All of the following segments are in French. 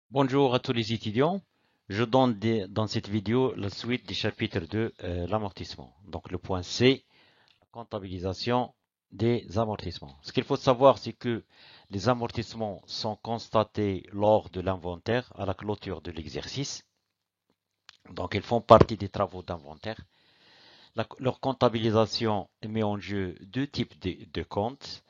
Bonjour à tous les étudiants. Je donne dans cette vidéo la suite des chapitres de l'amortissement. Donc le point C, comptabilisation des amortissements. Ce qu'il faut savoir, c'est que les amortissements sont constatés lors de l'inventaire à la clôture de l'exercice. Donc ils font partie des travaux d'inventaire. Leur comptabilisation met en jeu deux types de comptes.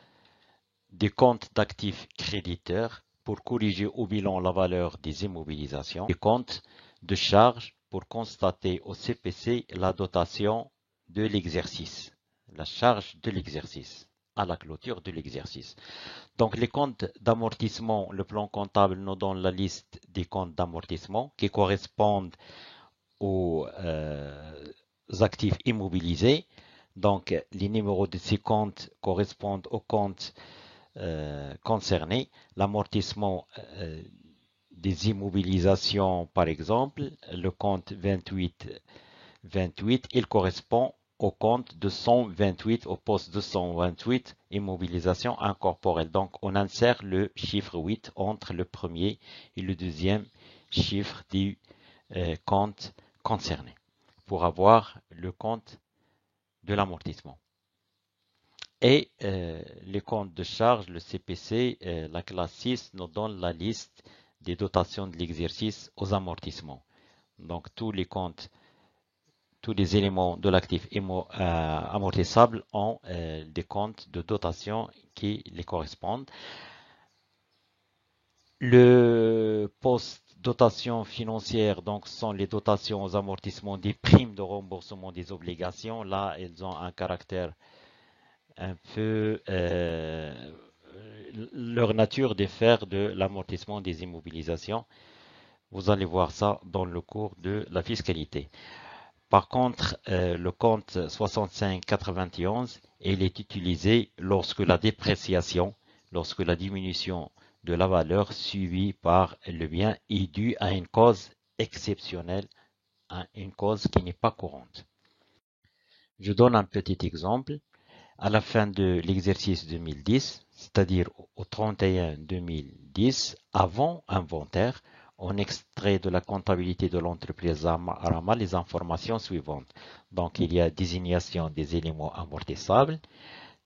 Des comptes d'actifs créditeurs pour corriger au bilan la valeur des immobilisations, des comptes de charges pour constater au CPC la dotation de l'exercice, la charge de l'exercice à la clôture de l'exercice. Donc les comptes d'amortissement, le plan comptable nous donne la liste des comptes d'amortissement qui correspondent aux actifs immobilisés. Donc les numéros de ces comptes correspondent aux comptes concernés. L'amortissement des immobilisations, par exemple, le compte 28, il correspond au compte 228, au poste 228, immobilisation incorporelle. Donc, on insère le chiffre 8 entre le premier et le deuxième chiffre du compte concerné pour avoir le compte de l'amortissement. Et les comptes de charge, le CPC, la classe 6 nous donne la liste des dotations de l'exercice aux amortissements. Donc tous les comptes, tous les éléments de l'actif amortissable ont des comptes de dotation qui les correspondent. Le poste dotation financière, donc, sont les dotations aux amortissements des primes de remboursement des obligations. Là, elles ont un caractère un peu leur nature diffère de l'amortissement des immobilisations. Vous allez voir ça dans le cours de la fiscalité. Par contre, le compte 6591, il est utilisé lorsque la dépréciation, lorsque la diminution de la valeur suivie par le bien est due à une cause exceptionnelle, à une cause qui n'est pas courante. Je donne un petit exemple. À la fin de l'exercice 2010, c'est-à-dire au 31 2010, avant inventaire, on extrait de la comptabilité de l'entreprise Arama les informations suivantes. Donc, il y a désignation des éléments amortissables.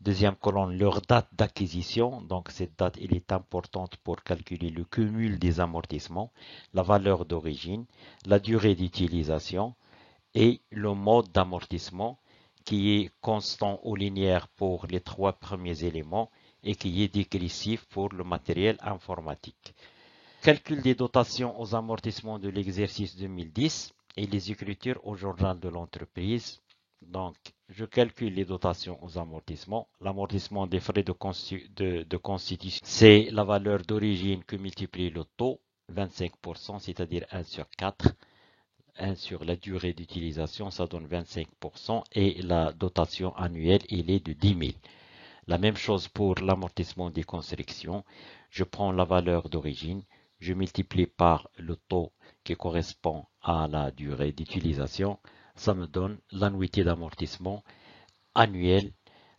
Deuxième colonne, leur date d'acquisition. Donc, cette date, elle est importante pour calculer le cumul des amortissements, la valeur d'origine, la durée d'utilisation et le mode d'amortissement qui est constant ou linéaire pour les trois premiers éléments et qui est dégressif pour le matériel informatique. Calcul des dotations aux amortissements de l'exercice 2010 et les écritures au journal de l'entreprise. Donc, je calcule les dotations aux amortissements. L'amortissement des frais de constitution, c'est la valeur d'origine que multiplie le taux, 25%, c'est-à-dire 1 sur 4. 1 sur la durée d'utilisation, ça donne 25% et la dotation annuelle, il est de 10 000. La même chose pour l'amortissement des constructions. Je prends la valeur d'origine, je multiplie par le taux qui correspond à la durée d'utilisation. Ça me donne l'annuité d'amortissement annuelle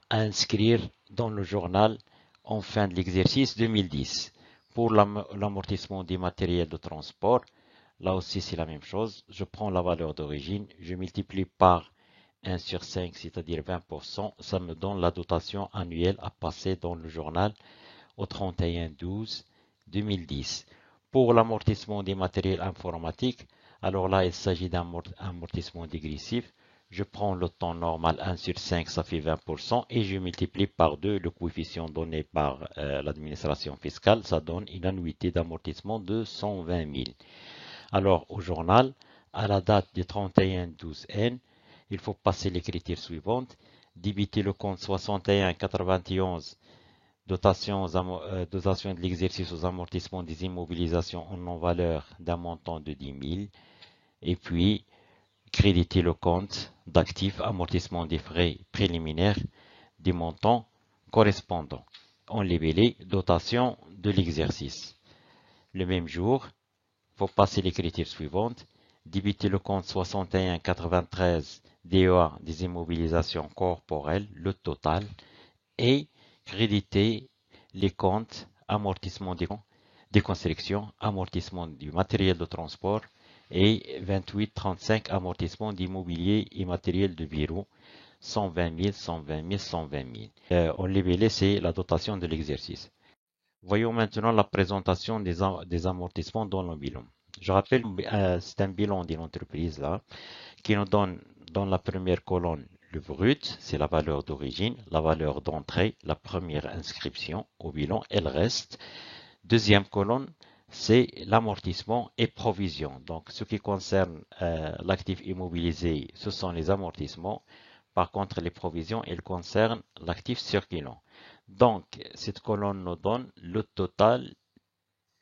à inscrire dans le journal en fin de l'exercice 2010. Pour l'amortissement des matériels de transport, là aussi c'est la même chose. Je prends la valeur d'origine, je multiplie par 1 sur 5, c'est-à-dire 20%. Ça me donne la dotation annuelle à passer dans le journal au 31-12-2010. Pour l'amortissement des matériels informatiques, alors là il s'agit d'un amortissement dégressif. Je prends le temps normal 1 sur 5, ça fait 20%, et je multiplie par 2 le coefficient donné par l'administration fiscale, ça donne une annuité d'amortissement de 120 000. Alors au journal, à la date du 31-12-N, il faut passer les critères suivants. Débiter le compte 61-91, dotation de l'exercice aux amortissements des immobilisations en non-valeur d'un montant de 10 000. Et puis, créditer le compte d'actifs amortissement des frais préliminaires des montants correspondants en libellé dotation de l'exercice. Le même jour, il faut passer les critères suivants. Débiter le compte 61-93 DEA des immobilisations corporelles, le total, et créditer les comptes amortissement des comptes déconstruction, amortissement du matériel de transport et 28-35 amortissement d'immobilier et matériel de bureau, 120 000, 120 000, 120 000. En libellé, c'est la dotation de l'exercice. Voyons maintenant la présentation des amortissements dans le bilan. Je rappelle, c'est un bilan d'une entreprise là, qui nous donne dans la première colonne le brut, c'est la valeur d'origine, la valeur d'entrée, la première inscription au bilan, elle reste. Deuxième colonne, c'est l'amortissement et provision. Donc, ce qui concerne l'actif immobilisé, ce sont les amortissements. Par contre, les provisions, elles concernent l'actif circulant. Donc, cette colonne nous donne le total,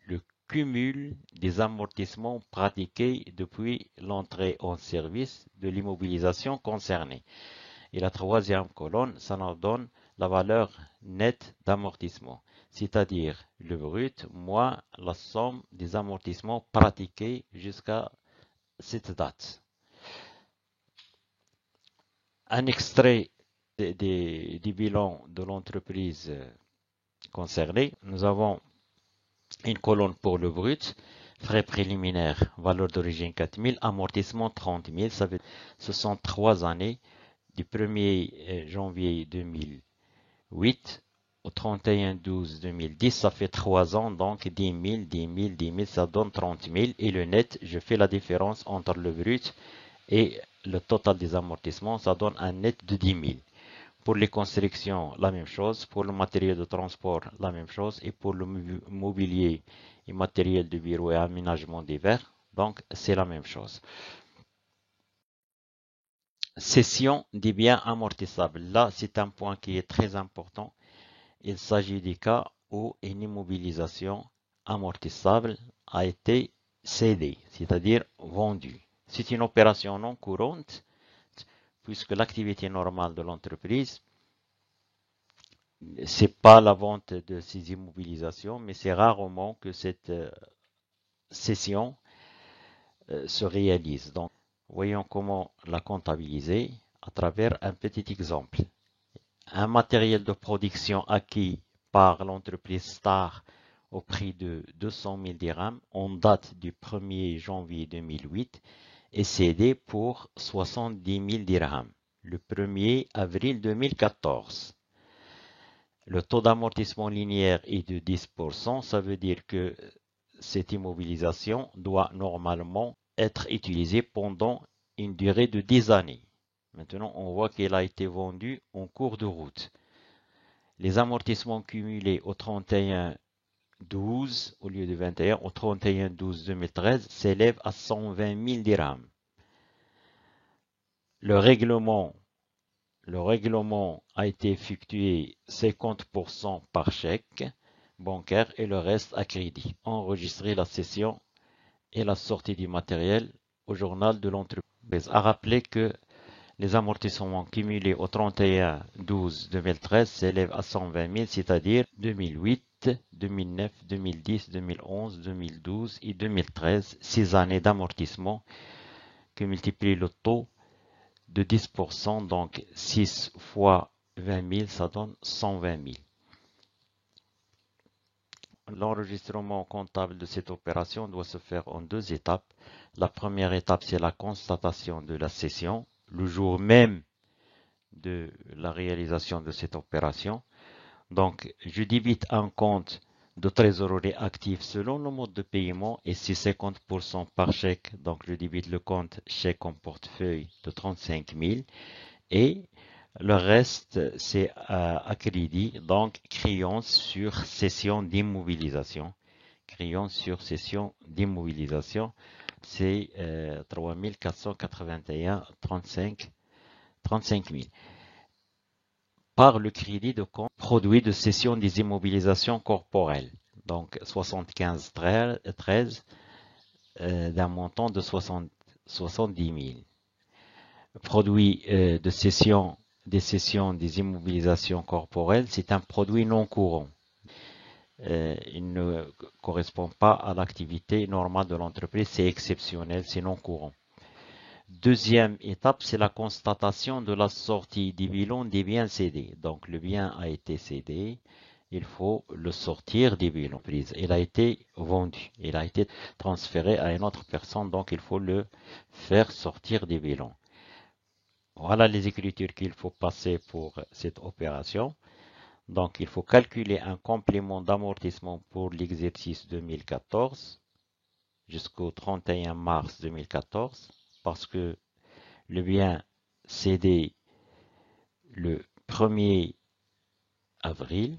le cumul des amortissements pratiqués depuis l'entrée en service de l'immobilisation concernée. Et la troisième colonne, ça nous donne la valeur nette d'amortissement, c'est-à-dire le brut moins la somme des amortissements pratiqués jusqu'à cette date. Un extrait du bilan de l'entreprise concernée. Nous avons une colonne pour le brut, frais préliminaires, valeur d'origine 4 000, amortissement 30 000. Ce sont 3 années du 1er janvier 2008 au 31-12-2010. Ça fait 3 ans, donc 10 000, 10 000, 10 000, ça donne 30 000. Et le net, je fais la différence entre le brut et le total des amortissements, ça donne un net de 10 000. Pour les constructions, la même chose. Pour le matériel de transport, la même chose. Et pour le mobilier et matériel de bureau et aménagement divers, donc c'est la même chose. Cession des biens amortissables. Là, c'est un point qui est très important. Il s'agit des cas où une immobilisation amortissable a été cédée, c'est-à-dire vendue. C'est une opération non courante, puisque l'activité normale de l'entreprise, c'est pas la vente de ces immobilisations, mais c'est rarement que cette cession se réalise. Donc, voyons comment la comptabiliser à travers un petit exemple. Un matériel de production acquis par l'entreprise Star au prix de 200 000 dirhams en date du 1er janvier 2008 est cédé pour 70 000 dirhams le 1er avril 2014. Le taux d'amortissement linéaire est de 10%, ça veut dire que cette immobilisation doit normalement être utilisée pendant une durée de 10 années. Maintenant, on voit qu'elle a été vendue en cours de route. Les amortissements cumulés au 31-12 au lieu de 21, au 31-12-2013 s'élèvent à 120 000 dirhams. Le règlement a été effectué 50% par chèque bancaire et le reste à crédit. Enregistrer la cession et la sortie du matériel au journal de l'entreprise. À rappeler que les amortissements cumulés au 31-12-2013 s'élèvent à 120 000, c'est-à-dire 2008, 2009, 2010, 2011, 2012 et 2013, 6 années d'amortissement que multiplie le taux de 10%, donc 6 fois 20 000, ça donne 120 000. L'enregistrement comptable de cette opération doit se faire en 2 étapes. La première étape, c'est la constatation de la cession, le jour même de la réalisation de cette opération. Donc, je débite un compte de trésorerie actif selon le mode de paiement et c'est 50% par chèque. Donc, je débite le compte chèque en portefeuille de 35 000 et le reste, c'est à crédit, donc créance sur cession d'immobilisation. Créance sur cession d'immobilisation, c'est 3 481 35 000. Par le crédit de compte produit de cession des immobilisations corporelles, donc 75-13 d'un montant de 70 000. Produit de cession des cessions des immobilisations corporelles, c'est un produit non courant. Il ne correspond pas à l'activité normale de l'entreprise, c'est exceptionnel, c'est non courant. Deuxième étape, c'est la constatation de la sortie du bilan des biens cédés. Donc le bien a été cédé il faut le sortir des bilans. Il a été vendu, il a été transféré à une autre personne, donc il faut le faire sortir des bilans. Voilà les écritures qu'il faut passer pour cette opération. Donc, il faut calculer un complément d'amortissement pour l'exercice 2014 jusqu'au 31 mars 2014 parce que le bien cédé le 1er avril.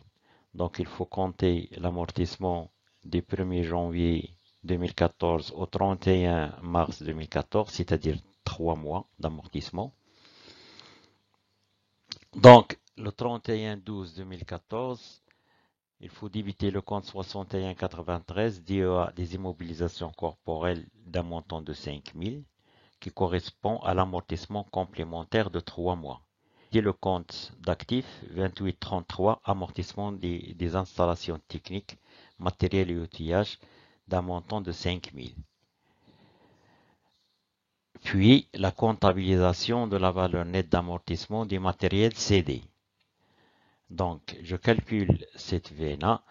Donc, il faut compter l'amortissement du 1er janvier 2014 au 31 mars 2014, c'est-à-dire 3 mois d'amortissement. Donc, le 31/12/2014, il faut débiter le compte 61,93 DEA des immobilisations corporelles d'un montant de 5 000 qui correspond à l'amortissement complémentaire de 3 mois. Et le compte d'actifs 28,33 amortissement des installations techniques, matériel et outillage d'un montant de 5 000. Puis la comptabilisation de la valeur nette d'amortissement du matériel cédé. Donc, je calcule cette VNA.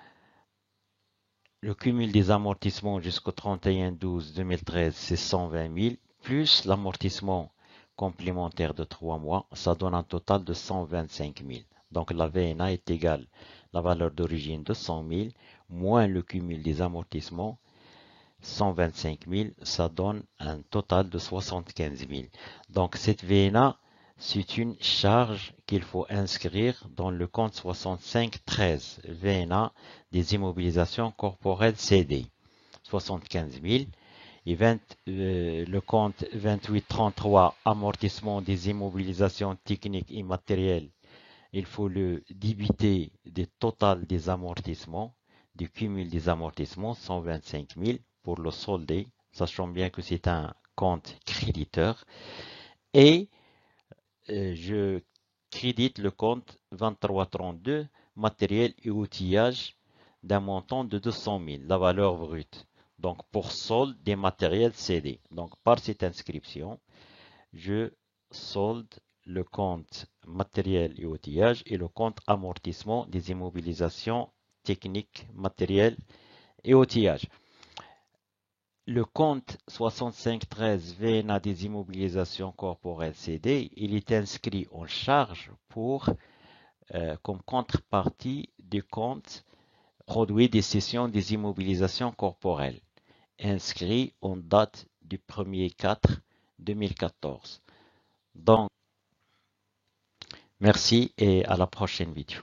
Le cumul des amortissements jusqu'au 31/12/2013, c'est 120 000, plus l'amortissement complémentaire de 3 mois, ça donne un total de 125 000. Donc, la VNA est égale à la valeur d'origine de 100 000, moins le cumul des amortissements, 125 000, ça donne un total de 75 000. Donc, cette VNA, c'est une charge qu'il faut inscrire dans le compte 6513 VNA des immobilisations corporelles cédées. 75 000 et le compte 2833 amortissement des immobilisations techniques et matérielles. Il faut le débiter du total des amortissements, du cumul des amortissements, 125 000 pour le solder, sachant bien que c'est un compte créditeur. Et je crédite le compte 2332 matériel et outillage d'un montant de 200 000, la valeur brute. Donc pour solde des matériels cédés. Donc par cette inscription, je solde le compte matériel et outillage et le compte amortissement des immobilisations techniques, matériel et outillage. Le compte 6513 VNA des immobilisations corporelles cédées, il est inscrit en charge comme contrepartie du compte produit des cessions des immobilisations corporelles, inscrit en date du 1er 4 2014. Donc, merci et à la prochaine vidéo.